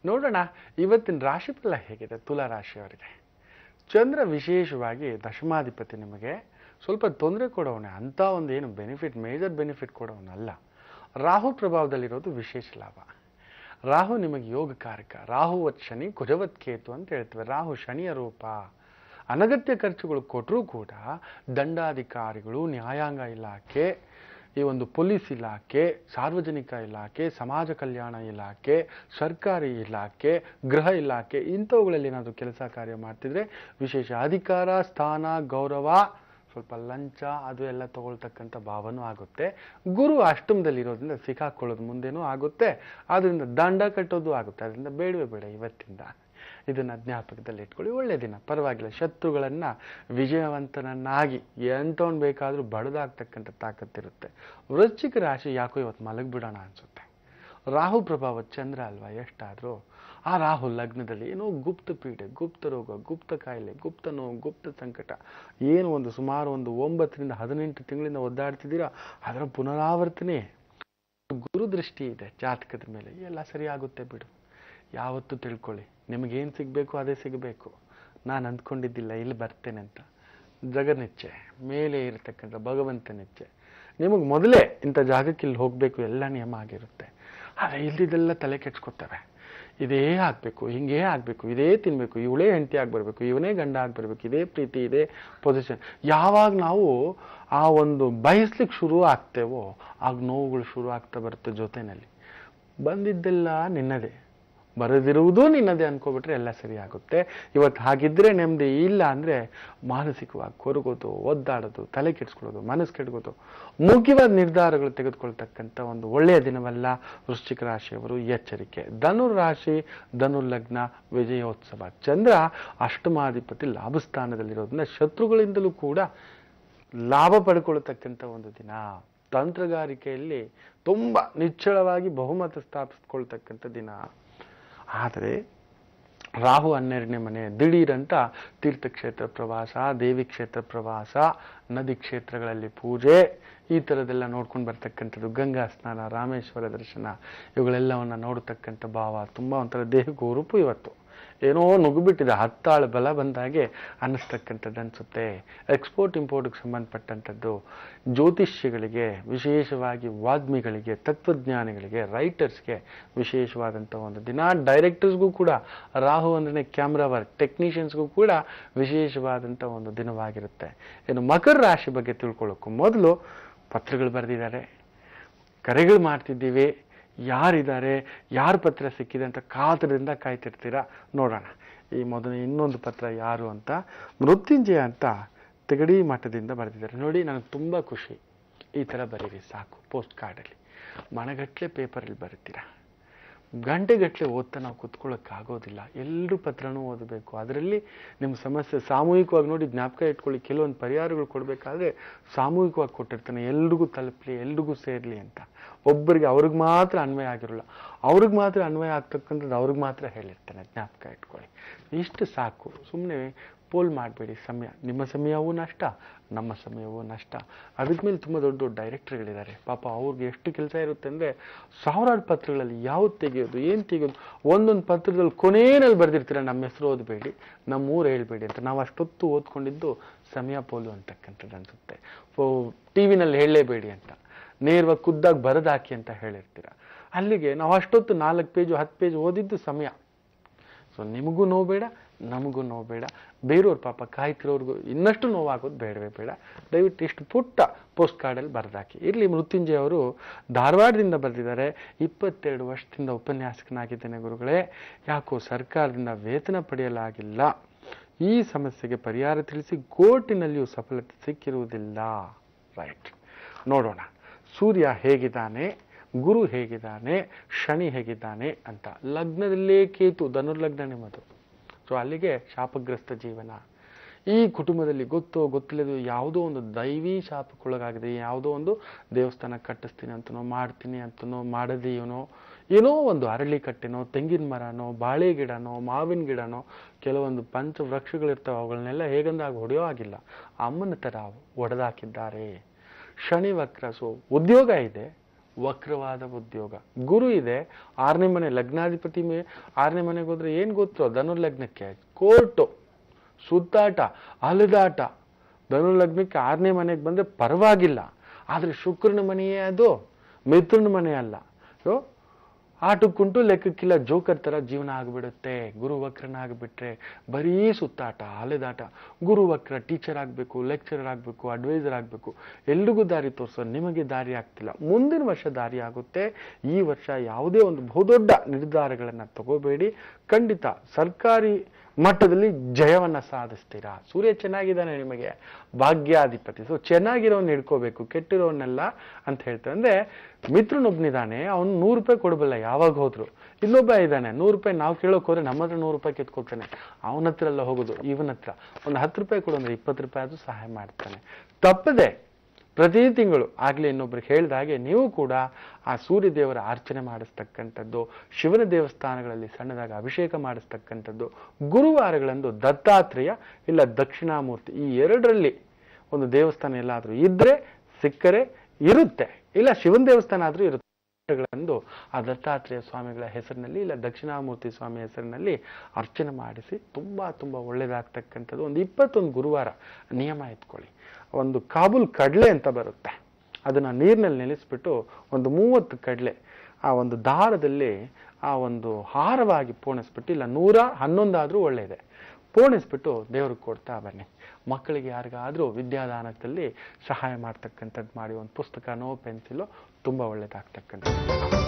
ನೋಡೋಣ ಇವತ್ತಿನ ರಾಶಿಫಲ ಹೇಗಿದೆ ತುಲಾ ರಾಶಿಯವರಿಗೆ. ಚಂದ್ರ ವಿಶೇಷವಾಗಿ ದಶಮಾಧಿಪತಿ, ನಿಮಗೆ ಸ್ವಲ್ಪ ತೊಂದರೆ ಕೊಡೋನೆ, ಅಂತ ಒಂದು ಏನು ಬೆನಿಫಿಟ್ ಮೇಜರ್ ಬೆನಿಫಿಟ್ ಕೊಡೋನಲ್ಲ. ರಾಹು ಪ್ರಭಾವದಲ್ಲಿರೋದು ವಿಶೇಷ ಲಾಭ. ರಾಹು ನಿಮಗೆ ಯೋಗಕಾರಕ. ರಾಹುವತ್ ಶನಿ ಕುಜವತ್ ಕೇತು ಅಂತ ಹೇಳ್ತೇವೆ. ರಾಹು ಶನಿಯ ರೂಪ. ಅನಗತ್ಯ ಖರ್ಚುಗಳು ಕೊಟ್ಟರೂ ಕೂಡ ದಂಡಾಧಿಕಾರಿಗಳು, ನ್ಯಾಯಾಂಗ ಇಲಾಖೆ, ಈ ಒಂದು ಪೊಲೀಸ್ ಇಲಾಖೆ, ಸಾರ್ವಜನಿಕ ಇಲಾಖೆ, ಸಮಾಜ ಕಲ್ಯಾಣ ಇಲಾಖೆ, ಸರ್ಕಾರಿ ಇಲಾಖೆ, ಗೃಹ ಇಲಾಖೆ, ಇಂಥವುಗಳಲ್ಲಿ ಏನಾದರೂ ಕೆಲಸ ಕಾರ್ಯ ಮಾಡ್ತಿದ್ರೆ ವಿಶೇಷ ಅಧಿಕಾರ, ಸ್ಥಾನ, ಗೌರವ, ಸ್ವಲ್ಪ ಲಂಚ ಅದು ಎಲ್ಲ ತಗೊಳ್ತಕ್ಕಂಥ ಭಾವನೂ ಆಗುತ್ತೆ. ಗುರು ಅಷ್ಟಮದಲ್ಲಿರೋದ್ರಿಂದ ಸಿಕ್ಕಾಕೊಳ್ಳೋದು ಮುಂದೇನೂ ಆಗುತ್ತೆ, ಅದರಿಂದ ದಂಡ ಕಟ್ಟೋದು ಆಗುತ್ತೆ. ಅದರಿಂದ ಬೇಡವೇ ಬೇಡ ಇವತ್ತಿಂದ. ಇದನ್ನ ಜ್ಞಾಪಕದಲ್ಲಿ ಇಟ್ಕೊಳ್ಳಿ. ಒಳ್ಳೆ ದಿನ, ಪರವಾಗಿಲ್ಲ. ಶತ್ರುಗಳನ್ನ ವಿಜಯವಂತನನ್ನಾಗಿ ಎಂತವನ್ ಬೇಕಾದ್ರೂ ಬಡದಾಗ್ತಕ್ಕಂಥ ತಾಕತ್ತಿರುತ್ತೆ. ವೃಶ್ಚಿಕ ರಾಶಿ ಯಾಕೋ ಇವತ್ತು ಮಲಗ್ಬಿಡೋಣ ಅನ್ಸುತ್ತೆ. ರಾಹು ಪ್ರಭಾವ ಚಂದ್ರ ಅಲ್ವಾ, ಎಷ್ಟಾದ್ರೂ ಆ ರಾಹು ಲಗ್ನದಲ್ಲಿ ಏನೋ ಗುಪ್ತ ಪೀಡೆ, ಗುಪ್ತ ರೋಗ, ಗುಪ್ತ ಕಾಯಿಲೆ, ಗುಪ್ತ ನೋವು, ಗುಪ್ತ ಸಂಕಟ, ಏನು ಒಂದು ಸುಮಾರು ಒಂದು 9 ರಿಂದ 18 ತಿಂಗಳಿಂದ ಒದ್ದಾಡ್ತಿದ್ದೀರಾ, ಅದರ ಪುನರಾವರ್ತನೆ. ಗುರು ದೃಷ್ಟಿ ಇದೆ ಜಾತಕದ ಮೇಲೆ, ಎಲ್ಲ ಸರಿಯಾಗುತ್ತೆ ಬಿಡು. ಯಾವತ್ತೂ ತಿಳ್ಕೊಳ್ಳಿ, ನಿಮಗೇನು ಸಿಗಬೇಕು ಅದೇ ಸಿಗಬೇಕು. ನಾನು ಅಂದ್ಕೊಂಡಿದ್ದಿಲ್ಲ ಇಲ್ಲಿ ಬರ್ತೇನೆ ಅಂತ. ಜಗನ್ನಿಚ್ಛೆ, ಮೇಲೆ ಇರತಕ್ಕಂಥ ಭಗವಂತನಿಚ್ಛೆ. ನಿಮಗೆ ಮೊದಲೇ ಇಂಥ ಜಾಗಕ್ಕೆ ಇಲ್ಲಿ ಹೋಗಬೇಕು ಎಲ್ಲ ನಿಯಮ ಆಗಿರುತ್ತೆ. ಆದರೆ ಇಲ್ಲಿದೆಲ್ಲ ತಲೆ ಕೆಡ್ಸ್ಕೊತವೆ. ಇದೇ ಆಗಬೇಕು, ಹಿಂಗೇ ಆಗಬೇಕು, ಇದೇ ತಿನ್ಬೇಕು, ಇವಳೇ ಹೆಂಡತಿ ಆಗ್ಬರ್ಬೇಕು, ಇವನೇ ಗಂಡ ಆಗ್ಬರ್ಬೇಕು, ಇದೇ ಪ್ರೀತಿ, ಇದೇ ಪೊಸಿಷನ್. ಯಾವಾಗ ನಾವು ಆ ಒಂದು ಬಯಸ್ಲಿಕ್ಕೆ ಶುರು ಆಗ್ತೇವೋ ಆಗ ನೋವುಗಳು ಶುರು ಆಗ್ತಾ ಬರುತ್ತೆ. ಜೊತೆಯಲ್ಲಿ ಬಂದಿದ್ದೆಲ್ಲ ನಿನ್ನದೇ, ಬರದಿರುವುದು ನಿನ್ನದೇ ಅನ್ಕೋಬಿಟ್ರೆ ಎಲ್ಲ ಸರಿ ಆಗುತ್ತೆ. ಇವತ್ತು ಹಾಗಿದ್ರೆ ನೆಮ್ಮದಿ. ಇಲ್ಲ ಅಂದರೆ ಮಾನಸಿಕವಾಗಿ ಕೊರಗೋದು, ಒದ್ದಾಡೋದು, ತಲೆ ಕೆಡಿಸ್ಕೊಳ್ಳೋದು, ಮನಸ್ಸು ಕೆಡಗೋದು, ಮುಖ್ಯವಾದ ನಿರ್ಧಾರಗಳು ತೆಗೆದುಕೊಳ್ತಕ್ಕಂಥ ಒಂದು ಒಳ್ಳೆಯ ದಿನವಲ್ಲ. ವೃಶ್ಚಿಕ ರಾಶಿಯವರು ಎಚ್ಚರಿಕೆ. ಧನುರ್ ರಾಶಿ, ಧನುರ್ ಲಗ್ನ, ವಿಜಯೋತ್ಸವ. ಚಂದ್ರ ಅಷ್ಟಮಾಧಿಪತಿ ಲಾಭಸ್ಥಾನದಲ್ಲಿರೋದ್ರಿಂದ ಶತ್ರುಗಳಿಂದಲೂ ಕೂಡ ಲಾಭ ಪಡ್ಕೊಳ್ತಕ್ಕಂಥ ಒಂದು ದಿನ. ತಂತ್ರಗಾರಿಕೆಯಲ್ಲಿ ತುಂಬ ನಿಚ್ಚಳವಾಗಿ ಬಹುಮತ ಸ್ಥಾಪಿಸ್ಕೊಳ್ತಕ್ಕಂಥ ದಿನ. ಆದರೆ ರಾಹು 12ನೇ ಮನೆ, ದಿಢೀರಂತ ತೀರ್ಥಕ್ಷೇತ್ರ ಪ್ರವಾಸ, ದೇವಿ ಕ್ಷೇತ್ರ ಪ್ರವಾಸ, ನದಿ ಕ್ಷೇತ್ರಗಳಲ್ಲಿ ಪೂಜೆ, ಈ ಥರದ್ದೆಲ್ಲ ನೋಡ್ಕೊಂಡು ಬರ್ತಕ್ಕಂಥದ್ದು, ಗಂಗಾ ಸ್ನಾನ, ರಾಮೇಶ್ವರ ದರ್ಶನ, ಇವುಗಳೆಲ್ಲವನ್ನ ನೋಡತಕ್ಕಂಥ ಭಾವ ತುಂಬ ಒಂಥರ ದೇಹಕ್ಕೆ ಉರುಪು. ಇವತ್ತು ಏನೋ ನುಗ್ಗುಬಿಟ್ಟಿದೆ, 10 ಆಳು ಬಲ ಬಂದಾಗೆ ಅನ್ನಿಸ್ತಕ್ಕಂಥದ್ದು ಅನಿಸುತ್ತೆ. ಎಕ್ಸ್ಪೋರ್ಟ್ ಇಂಪೋರ್ಟ್ಗೆ ಸಂಬಂಧಪಟ್ಟಂಥದ್ದು, ಜ್ಯೋತಿಷ್ಯಗಳಿಗೆ, ವಿಶೇಷವಾಗಿ ವಾಗ್ಮಿಗಳಿಗೆ, ತತ್ವಜ್ಞಾನಿಗಳಿಗೆ, ರೈಟರ್ಸ್ಗೆ ವಿಶೇಷವಾದಂಥ ಒಂದು ದಿನ. ಡೈರೆಕ್ಟರ್ಸ್ಗೂ ಕೂಡ ರಾಹು ಅಂದ್ರೆ ಕ್ಯಾಮ್ರಾ ವರ್ಕ್, ಟೆಕ್ನಿಷಿಯನ್ಸ್ಗೂ ಕೂಡ ವಿಶೇಷವಾದಂಥ ಒಂದು ದಿನವಾಗಿರುತ್ತೆ. ಇನ್ನು ಮಕರ ರಾಶಿ ಬಗ್ಗೆ ತಿಳ್ಕೊಳ್ಳೋಕ್ಕೂ ಮೊದಲು ಪತ್ರಗಳು ಬರೆದಿದ್ದಾರೆ, ಕರೆಗಳು ಮಾಡ್ತಿದ್ದೀವಿ, ಯಾರಿದ್ದಾರೆ, ಯಾರ ಪತ್ರ ಸಿಕ್ಕಿದೆ ಅಂತ ಕಾತರದಿಂದ ಕಾಯ್ತಿರ್ತೀರಾ. ನೋಡೋಣ ಈ ಮೊದಲು ಇನ್ನೊಂದು ಪತ್ರ ಯಾರು ಅಂತ. ಮೃತ್ಯುಂಜಯ ಅಂತ ತೆಗಡಿ ಮಠದಿಂದ ಬರೆದಿದ್ದಾರೆ. ನೋಡಿ, ನನಗೆ ತುಂಬ ಖುಷಿ. ಈ ಥರ ಬರೀರಿ ಸಾಕು. ಪೋಸ್ಟ್ ಕಾರ್ಡಲ್ಲಿ ಮಣಗಟ್ಟಲೆ ಪೇಪರಲ್ಲಿ ಬರೀತೀರಾ. ಗಂಟೆಗಟ್ಟಲೆ ಓದ್ತಾ ನಾವು ಕುತ್ಕೊಳ್ಳೋಕ್ಕಾಗೋದಿಲ್ಲ. ಎಲ್ಲರೂ ಪತ್ರನೂ ಓದಬೇಕು. ಅದರಲ್ಲಿ ನಿಮ್ಮ ಸಮಸ್ಯೆ ಸಾಮೂಹಿಕವಾಗಿ ನೋಡಿ, ಜ್ಞಾಪಕ ಇಟ್ಕೊಳ್ಳಿ. ಕೆಲವೊಂದು ಪರಿಹಾರಗಳು ಕೊಡಬೇಕಾದ್ರೆ ಸಾಮೂಹಿಕವಾಗಿ ಕೊಟ್ಟಿರ್ತಾನೆ, ಎಲ್ರಿಗೂ ತಲುಪಲಿ, ಎಲ್ರಿಗೂ ಸೇರಲಿ ಅಂತ. ಒಬ್ಬರಿಗೆ ಅವ್ರಿಗೆ ಮಾತ್ರ ಅನ್ವಯ ಆಗಿರೋಲ್ಲ, ಅವ್ರಿಗೆ ಮಾತ್ರ ಅನ್ವಯ ಆಗ್ತಕ್ಕಂಥದ್ದು ಅವ್ರಿಗೆ ಮಾತ್ರ ಹೇಳಿರ್ತಾನೆ. ಜ್ಞಾಪಕ ಇಟ್ಕೊಳ್ಳಿ. ಇಷ್ಟು ಸಾಕು. ಸುಮ್ಮನೆ ಪೋಲ್ ಮಾಡಬೇಡಿ. ಸಮಯ, ನಿಮ್ಮ ಸಮಯವೂ ನಷ್ಟ, ನಮ್ಮ ಸಮಯವೂ ನಷ್ಟ. ಅದಕ್ಕೆ ಮೇಲೆ ತುಂಬ ದೊಡ್ಡ ದೊಡ್ಡ ಡೈರೆಕ್ಟರ್ಗಳಿದ್ದಾರೆ. ಪಾಪ ಅವ್ರಿಗೆ ಎಷ್ಟು ಕೆಲಸ ಇರುತ್ತೆ ಅಂದರೆ, ಸಾವಿರಾರು ಪತ್ರಗಳಲ್ಲಿ ಯಾವ್ದು ತೆಗೆಯೋದು, ಏನು ತೆಗೆಯೋದು. ಒಂದೊಂದು ಪತ್ರದಲ್ಲಿ ಕೊನೆಯಲ್ಲಿ ಬರೆದಿರ್ತೀರ, ನಮ್ಮ ಹೆಸರು ಓದಬೇಡಿ, ನಮ್ಮ ಊರು ಹೇಳ್ಬೇಡಿ ಅಂತ. ನಾವು ಅಷ್ಟೊತ್ತು ಓದ್ಕೊಂಡಿದ್ದು ಸಮಯ ಪೋಲು ಅಂತಕ್ಕಂಥದ್ದು ಅನಿಸುತ್ತೆ. ಟಿವಿನಲ್ಲಿ ಹೇಳಲೇಬೇಡಿ ಅಂತ, ನೇರವಾಗಿ ಖುದ್ದಾಗಿ ಬರೆದಾಕಿ ಅಂತ ಹೇಳಿರ್ತೀರ. ಅಲ್ಲಿಗೆ ನಾವು ಅಷ್ಟೊತ್ತು 4 ಪೇಜು 10 ಪೇಜ್ ಓದಿದ್ದು ಸಮಯ. ಸೊ ನಿಮಗೂ ನೋವು ಬೇಡ, ನಮಗೂ ನೋವು ಬೇಡ, ಬೇರೆಯವ್ರ ಪಾಪ ಕಾಯ್ತಿರೋರ್ಗೂ ಇನ್ನಷ್ಟು ನೋವಾಗೋದು ಬೇಡವೇ ಬೇಡ. ದಯವಿಟ್ಟು ಇಷ್ಟು ಪುಟ್ಟ ಪೋಸ್ಟ್ ಕಾರ್ಡಲ್ಲಿ ಬರೆದಾಕಿ. ಇರಲಿ. ಮೃತ್ಯುಂಜಯ ಅವರು ಧಾರವಾಡದಿಂದ ಬರೆದಿದ್ದಾರೆ. 22 ವರ್ಷದಿಂದ ಉಪನ್ಯಾಸಕನಾಗಿದ್ದೇನೆ ಗುರುಗಳೇ, ಯಾಕೋ ಸರ್ಕಾರದಿಂದ ವೇತನ ಪಡೆಯಲಾಗಿಲ್ಲ. ಈ ಸಮಸ್ಯೆಗೆ ಪರಿಹಾರ ತಿಳಿಸಿ. ಕೋರ್ಟಿನಲ್ಲಿಯೂ ಸಫಲತೆ ಸಿಕ್ಕಿರುವುದಿಲ್ಲ. ರೈಟ್, ನೋಡೋಣ ಸೂರ್ಯ ಹೇಗಿದ್ದಾನೆ, ಗುರು ಹೇಗಿದ್ದಾನೆ, ಶನಿ ಹೇಗಿದ್ದಾನೆ ಅಂತ. ಲಗ್ನದಲ್ಲೇ ಕೇತು, ಧನುರ್ಲಗ್ನ ನಿಮ್ಮದು. ಸೊ ಅಲ್ಲಿಗೆ ಶಾಪಗ್ರಸ್ತ ಜೀವನ. ಈ ಕುಟುಂಬದಲ್ಲಿ ಗೊತ್ತೋ ಗೊತ್ತಿಲ್ಲದೋ ಯಾವುದೋ ಒಂದು ದೈವಿ ಶಾಪಕ್ಕೊಳಗಾಗಿದೆ. ಯಾವುದೋ ಒಂದು ದೇವಸ್ಥಾನ ಕಟ್ಟಿಸ್ತೀನಿ ಅಂತನೋ, ಮಾಡ್ತೀನಿ ಅಂತನೋ, ಮಾಡದೆಯೇನೋ, ಏನೋ ಒಂದು ಅರಳಿ ಕಟ್ಟೆನೋ, ತೆಂಗಿನ ಮರನೋ, ಬಾಳೆ ಗಿಡನೋ, ಮಾವಿನ ಗಿಡನೋ, ಕೆಲವೊಂದು ಪಂಚವೃಕ್ಷಗಳಿರ್ತಾವೆ, ಅವುಗಳನ್ನೆಲ್ಲ ಹೇಗಂದಾಗ ಹೊಡೆಯೋ ಆಗಿಲ್ಲ, ಅಮ್ಮನ ಥರ ಒಡೆದಾಕಿದ್ದಾರೆ. ಶನಿ ವಕ್ರ. ಸೊ ಉದ್ಯೋಗ ಇದೆ, ವಕ್ರವಾದ ಉದ್ಯೋಗ. ಗುರು ಇದೆ 6ನೇ ಮನೆ, ಲಗ್ನಾಧಿಪತಿ 6ನೇ ಮನೆಗೆ ಹೋದ್ರೆ ಏನ್ ಗೊತ್ತು? ಧನುರ್ಲಗ್ನಕ್ಕೆ ಕೋರ್ಟು, ಸುತ್ತಾಟ, ಅಲೆದಾಟ. ಧನುರ್ಲಗ್ನಕ್ಕೆ 6ನೇ ಮನೆಗೆ ಬಂದ್ರೆ ಪರವಾಗಿಲ್ಲ, ಆದ್ರೆ ಶುಕ್ರನ ಮನೆಯೇ ಅದು, ಮಿಥುನ ಮನೆ ಅಲ್ಲ. ಸೊ ಆಟಕ್ಕುಂಟು ಲೆಕ್ಕಕ್ಕಿಲ್ಲ, ಜೋಕರ್ ತರ ಜೀವನ ಆಗ್ಬಿಡುತ್ತೆ. ಗುರು ವಕ್ರನಾಗ್ಬಿಟ್ರೆ ಬರೀ ಸುತ್ತಾಟ, ಅಲೆದಾಟ. ಗುರು ವಕ್ರ ಟೀಚರ್ ಆಗ್ಬೇಕು, ಲೆಕ್ಚರರ್ ಆಗ್ಬೇಕು, ಅಡ್ವೈಸರ್ ಆಗ್ಬೇಕು, ಎಲ್ರಿಗೂ ದಾರಿ ತೋರಿಸೋ ನಿಮಗೆ ದಾರಿ ಆಗ್ತಿಲ್ಲ. ಮುಂದಿನ ವರ್ಷ ದಾರಿ ಆಗುತ್ತೆ. ಈ ವರ್ಷ ಯಾವುದೇ ಒಂದು ಬಹುದೊಡ್ಡ ನಿರ್ಧಾರಗಳನ್ನ ತಗೋಬೇಡಿ. ಖಂಡಿತ ಸರ್ಕಾರಿ ಮಟ್ಟದಲ್ಲಿ ಜಯವನ್ನ ಸಾಧಿಸ್ತೀರಾ. ಸೂರ್ಯ ಚೆನ್ನಾಗಿದ್ದಾನೆ ನಿಮಗೆ, ಭಾಗ್ಯಾಧಿಪತಿ. ಸೊ ಚೆನ್ನಾಗಿರೋನ್ ಹಿಡ್ಕೋಬೇಕು, ಕೆಟ್ಟಿರೋನೆಲ್ಲ ಅಂತ ಹೇಳ್ತಾರೆ. ಅಂದ್ರೆ ಮಿತ್ರನೊಬ್ನಿದ್ದಾನೆ, ಅವ್ನು 100 ರೂಪಾಯಿ ಕೊಡಬಲ್ಲ ಯಾವಾಗ ಹೋದ್ರು. ಇನ್ನೊಬ್ಬ ಇದ್ದಾನೆ 100 ರೂಪಾಯಿ ನಾವು ಕೇಳೋಕ್ ಹೋದ್ರೆ ನಮ್ಮ ಹತ್ರ 100 ರೂಪಾಯಿ ಕಿತ್ಕೊಳ್ತಾನೆ. ಅವನ ಹತ್ರ ಎಲ್ಲ ಹೋಗುದು, ಇವನ ಹತ್ರ ಒಂದು 10 ರೂಪಾಯಿ ಕೊಡು ಅಂದ್ರೆ 20 ರೂಪಾಯಿ ಆದ್ರೂ ಸಹಾಯ ಮಾಡ್ತಾನೆ. ತಪ್ಪದೆ ಪ್ರತಿ ತಿಂಗಳು ಆಗ್ಲೇ ಇನ್ನೊಬ್ರಿಗೆ ಹೇಳಿದ ಹಾಗೆ ನೀವು ಕೂಡ ಆ ಸೂರ್ಯ ದೇವರ ಅರ್ಚನೆ ಮಾಡಿಸ್ತಕ್ಕಂಥದ್ದು, ಶಿವನ ದೇವಸ್ಥಾನಗಳಲ್ಲಿ ಸಣ್ಣದಾಗಿ ಅಭಿಷೇಕ ಮಾಡಿಸ್ತಕ್ಕಂಥದ್ದು, ಗುರುವಾರಗಳಂದು ದತ್ತಾತ್ರೇಯ ಇಲ್ಲ ದಕ್ಷಿಣಾಮೂರ್ತಿ ಈ ಎರಡರಲ್ಲಿ ಒಂದು ದೇವಸ್ಥಾನ ಎಲ್ಲಾದ್ರೂ ಇದ್ರೆ ಸಿಕ್ಕರೆ ಇರುತ್ತೆ, ಇಲ್ಲ ಶಿವನ ದೇವಸ್ಥಾನ ಆದ್ರೂ ಇರುತ್ತೆ. ಆ ದತ್ತಾತ್ರೇಯ ಸ್ವಾಮಿಗಳ ಹೆಸರಿನಲ್ಲಿ ಇಲ್ಲ ದಕ್ಷಿಣಾಮೂರ್ತಿ ಸ್ವಾಮಿ ಹೆಸರಿನಲ್ಲಿ ಅರ್ಚನೆ ಮಾಡಿಸಿ ತುಂಬಾ ಒಳ್ಳೇದಾಗ್ತಕ್ಕಂಥದ್ದು. ಒಂದು 21 ಗುರುವಾರ ನಿಯಮ ಎತ್ಕೊಳ್ಳಿ. ಒಂದು ಕಾಬೂಲ್ ಕಡಲೆ ಅಂತ ಬರುತ್ತೆ, ಅದನ್ನ ನೀರಿನಲ್ಲಿ ನೆನೆಸ್ಬಿಟ್ಟು ಒಂದು 30 ಕಡಲೆ ಆ ಒಂದು ದಾರದಲ್ಲಿ ಆ ಒಂದು ಹಾರವಾಗಿ ಪೋಣಿಸ್ಬಿಟ್ಟು, ಇಲ್ಲ 111 ಆದ್ರೂ ಒಳ್ಳೆಯದೆ, ಪೋಣಿಸ್ಬಿಟ್ಟು ದೇವ್ರಿಗೆ ಕೊಡ್ತಾ ಬನ್ನಿ. ಮಕ್ಕಳಿಗೆ ಯಾರಿಗಾದ್ರೂ ವಿದ್ಯಾದಾನದಲ್ಲಿ ಸಹಾಯ ಮಾಡ್ತಕ್ಕಂಥದ್ದು ಮಾಡಿ. ಒಂದು ಪುಸ್ತಕನೋ ಪೆನ್ಸಿಲೋ ತುಂಬಾ ಒಳ್ಳೇದಾಗ್ತಕ್ಕಂಥದ್ದು.